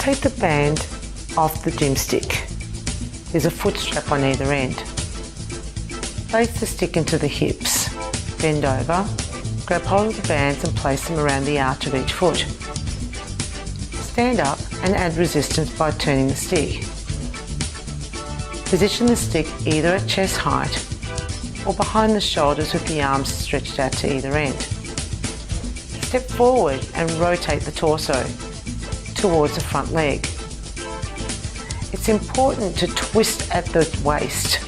Rotate the band off the gym stick. There's a foot strap on either end. Place the stick into the hips. Bend over, grab hold of the bands and place them around the arch of each foot. Stand up and add resistance by turning the stick. Position the stick either at chest height or behind the shoulders with the arms stretched out to either end. Step forward and rotate the torso towards the front leg. It's important to twist at the waist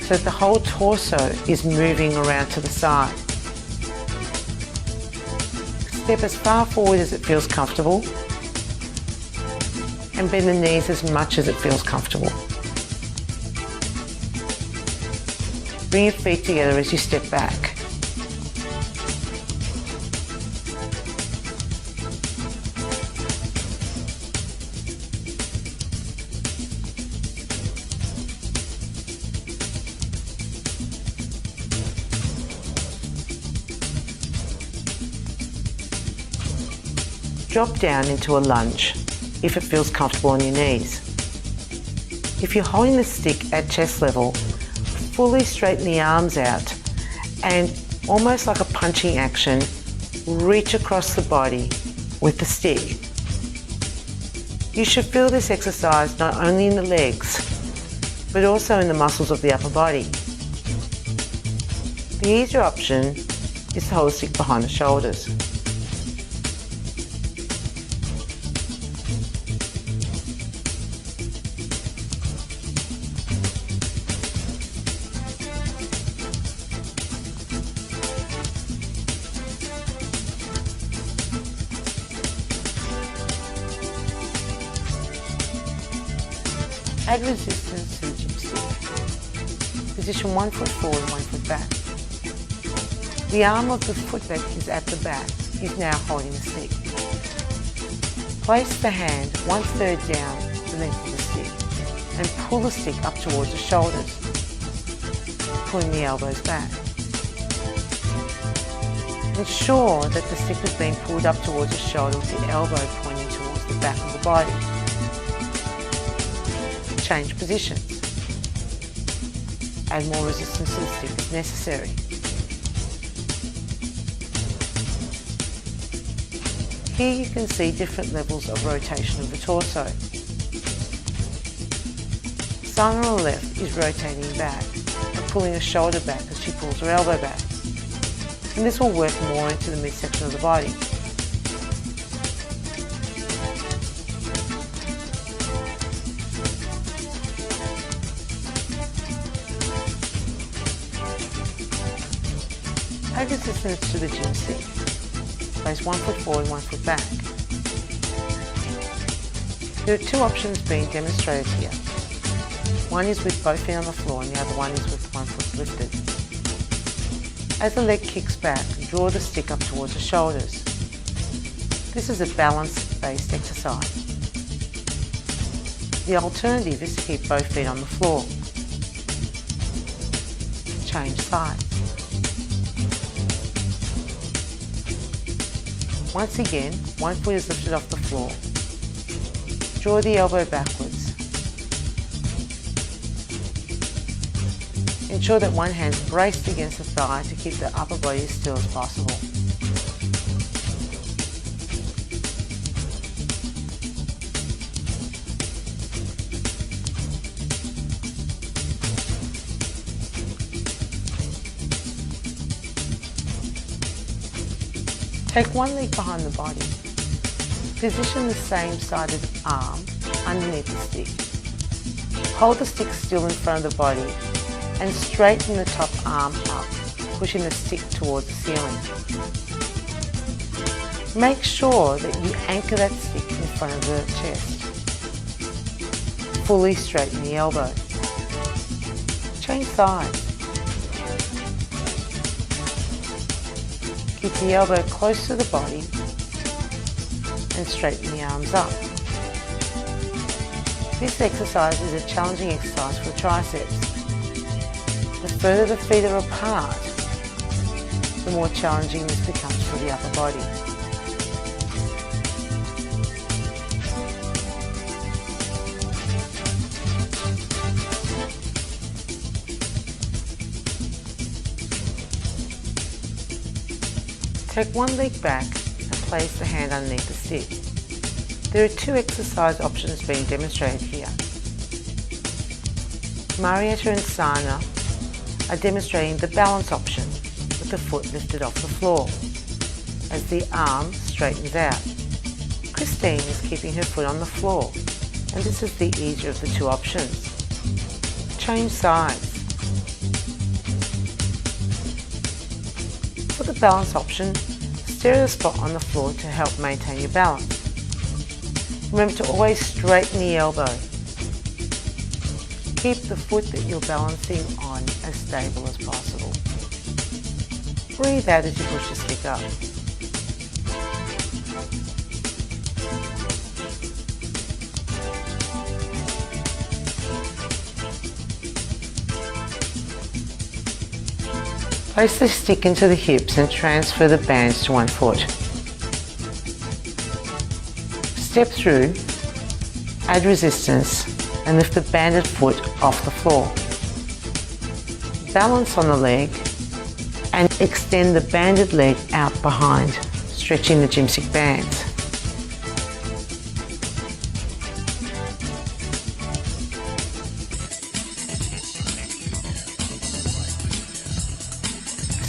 so that the whole torso is moving around to the side. Step as far forward as it feels comfortable and bend the knees as much as it feels comfortable. Bring your feet together as you step back. Drop down into a lunge if it feels comfortable on your knees. If you're holding the stick at chest level, fully straighten the arms out and, almost like a punching action, reach across the body with the stick. You should feel this exercise not only in the legs, but also in the muscles of the upper body. The easier option is to hold the stick behind the shoulders. Add resistance to the gym stick. Position one foot forward, one foot back. The arm of the foot that is at the back is now holding the stick. Place the hand 1/3 down the length of the stick and pull the stick up towards the shoulders, pulling the elbows back. Ensure that the stick is being pulled up towards the shoulder with the elbow pointing towards the back of the body. Change positions. Add more resistance to the stick if necessary. Here you can see different levels of rotation of the torso. Sana on the left is rotating back and pulling her shoulder back as she pulls her elbow back. And this will work more into the midsection of the body. Add resistance to the gym stick. Place one foot forward, one foot back. There are two options being demonstrated here. One is with both feet on the floor and the other one is with one foot lifted. As the leg kicks back, draw the stick up towards the shoulders. This is a balance-based exercise. The alternative is to keep both feet on the floor. Change sides. Once again, one foot is lifted off the floor. Draw the elbow backwards. Ensure that one hand's braced against the thigh to keep the upper body as still as possible. Take one leg behind the body. Position the same-sided arm underneath the stick. Hold the stick still in front of the body and straighten the top arm up, pushing the stick towards the ceiling. Make sure that you anchor that stick in front of the chest. Fully straighten the elbow. Change sides. Keep the elbow close to the body and straighten the arms up. This exercise is a challenging exercise for the triceps. The further the feet are apart, the more challenging this becomes for the upper body. Take one leg back and place the hand underneath the stick. There are two exercise options being demonstrated here. Marietta and Sana are demonstrating the balance option with the foot lifted off the floor as the arm straightens out. Christine is keeping her foot on the floor, and this is the easier of the two options. Change sides. For the balance option, stare at a spot on the floor to help maintain your balance. Remember to always straighten the elbow. Keep the foot that you're balancing on as stable as possible. Breathe out as you push the stick up. Place the stick into the hips and transfer the bands to one foot. Step through, add resistance, and lift the banded foot off the floor. Balance on the leg and extend the banded leg out behind, stretching the gymstick bands.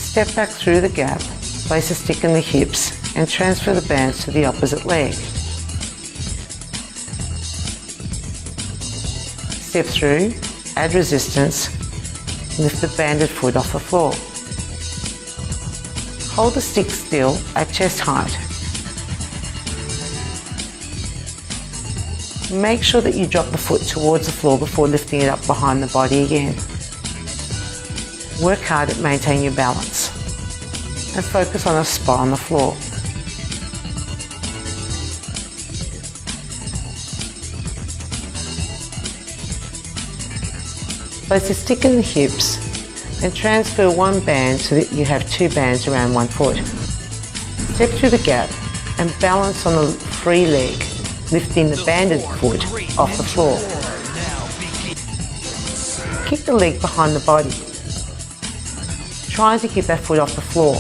Step back through the gap, place a stick in the hips and transfer the bands to the opposite leg. Step through, add resistance, lift the banded foot off the floor. Hold the stick still at chest height. Make sure that you drop the foot towards the floor before lifting it up behind the body again. Work hard at maintaining your balance and focus on a spot on the floor. Place a stick in the hips and transfer one band so that you have two bands around one foot. Step through the gap and balance on the free leg, lifting the banded foot off the floor. Keep the leg behind the body, trying to keep that foot off the floor.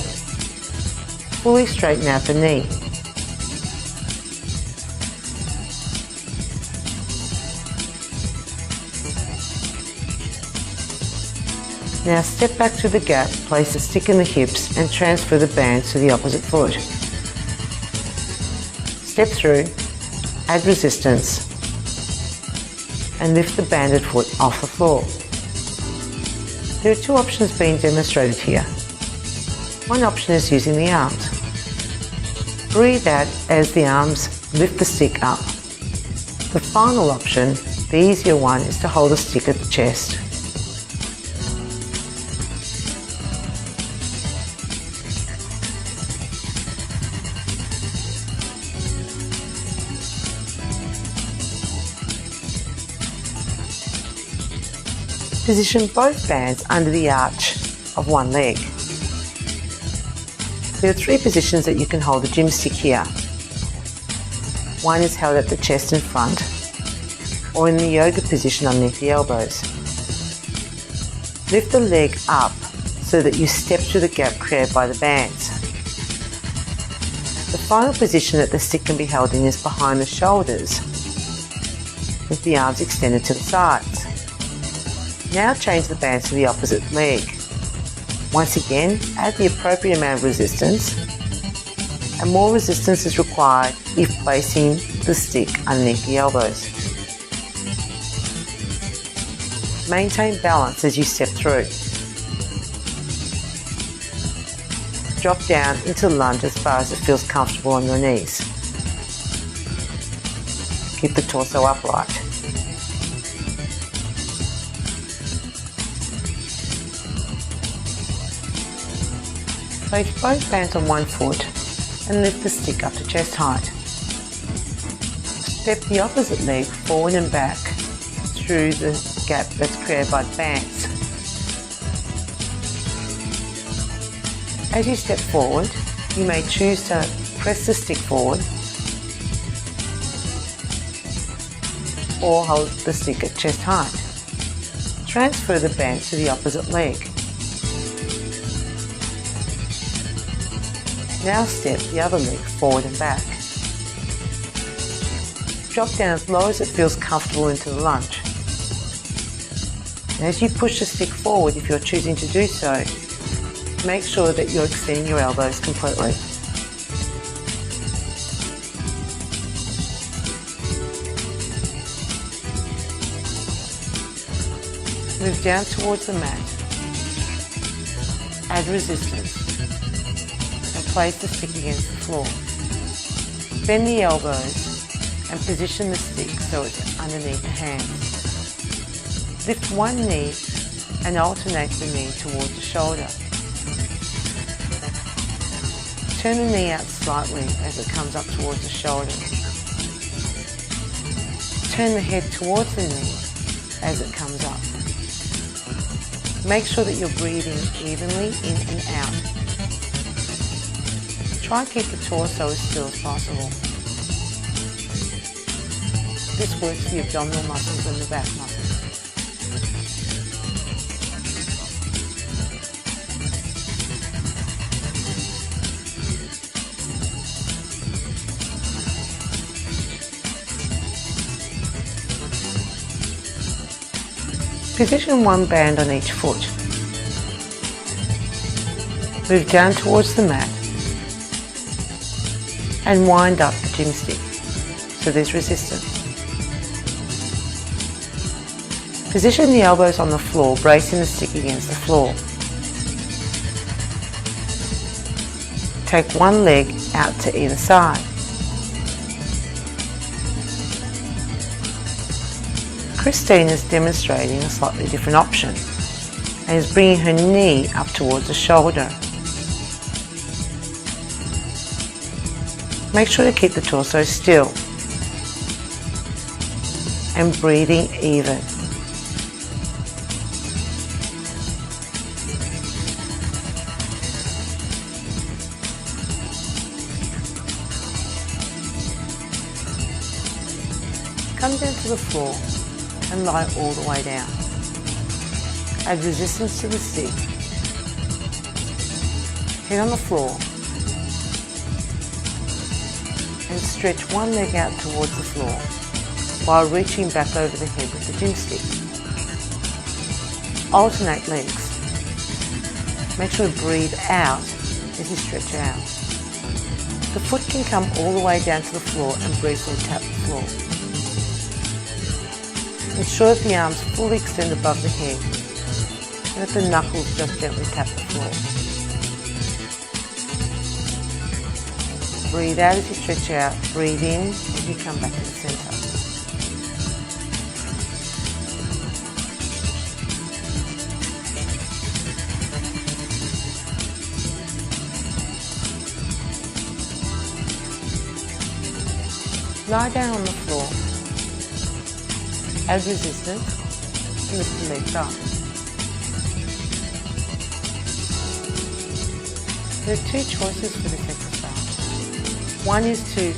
Fully straighten out the knee. Now step back to the gap, place a stick in the hips and transfer the bands to the opposite foot. Step through, add resistance and lift the banded foot off the floor. There are two options being demonstrated here. One option is using the arms. Breathe out as the arms lift the stick up. The final option, the easier one, is to hold the stick at the chest. Position both bands under the arch of one leg. There are three positions that you can hold the gymstick here. One is held at the chest in front, or in the yoga position underneath the elbows. Lift the leg up so that you step through the gap created by the bands. The final position that the stick can be held in is behind the shoulders, with the arms extended to the sides. Now change the bands to the opposite leg. Once again, add the appropriate amount of resistance, and more resistance is required if placing the stick underneath the elbows. Maintain balance as you step through. Drop down into lunge as far as it feels comfortable on your knees. Keep the torso upright. Place both bands on one foot and lift the stick up to chest height. Step the opposite leg forward and back through the gap that's created by the bands. As you step forward, you may choose to press the stick forward or hold the stick at chest height. Transfer the band to the opposite leg. Now step the other leg forward and back. Drop down as low as it feels comfortable into the lunge. And as you push the stick forward, if you're choosing to do so, make sure that you're extending your elbows completely. Move down towards the mat. Add resistance and place the stick against the floor. Bend the elbows and position the stick so it's underneath the hands. Lift one knee and alternate the knee towards the shoulder. Turn the knee out slightly as it comes up towards the shoulder. Turn the head towards the knee as it comes up. Make sure that you're breathing evenly in and out. Try and keep the torso as still as possible. This works the abdominal muscles and the back muscles. Position one band on each foot. Move down towards the mat and wind up the gym stick so there's resistance. Position the elbows on the floor, bracing the stick against the floor. Take one leg out to either side. Christine is demonstrating a slightly different option and is bringing her knee up towards the shoulder. Make sure to keep the torso still and breathing even. Come down to the floor and lie all the way down. Add resistance to the stick. Head on the floor and stretch one leg out towards the floor while reaching back over the head with the gym stick. Alternate legs. Make sure to breathe out as you stretch out. The foot can come all the way down to the floor and briefly tap the floor. Ensure that the arms fully extend above the head and that the knuckles just gently tap the floor. Breathe out as you stretch out, breathe in as you come back to the centre. Lie down on the floor. Add resistance and lift the legs up. There are two choices for this exercise. One is to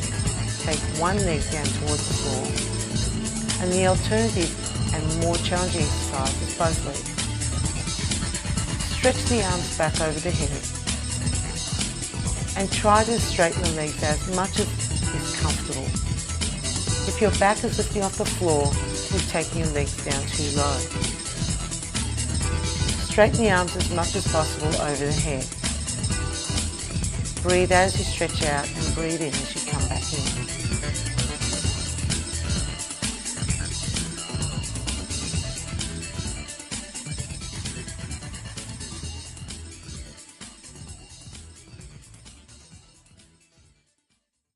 take one leg down towards the floor, and the alternative and more challenging exercise is both legs. Stretch the arms back over the head and try to straighten the legs out as much as is comfortable. If your back is lifting off the floor, you're taking your legs down too low. Straighten the arms as much as possible over the head. Breathe out as you stretch out and breathe in as you come back in.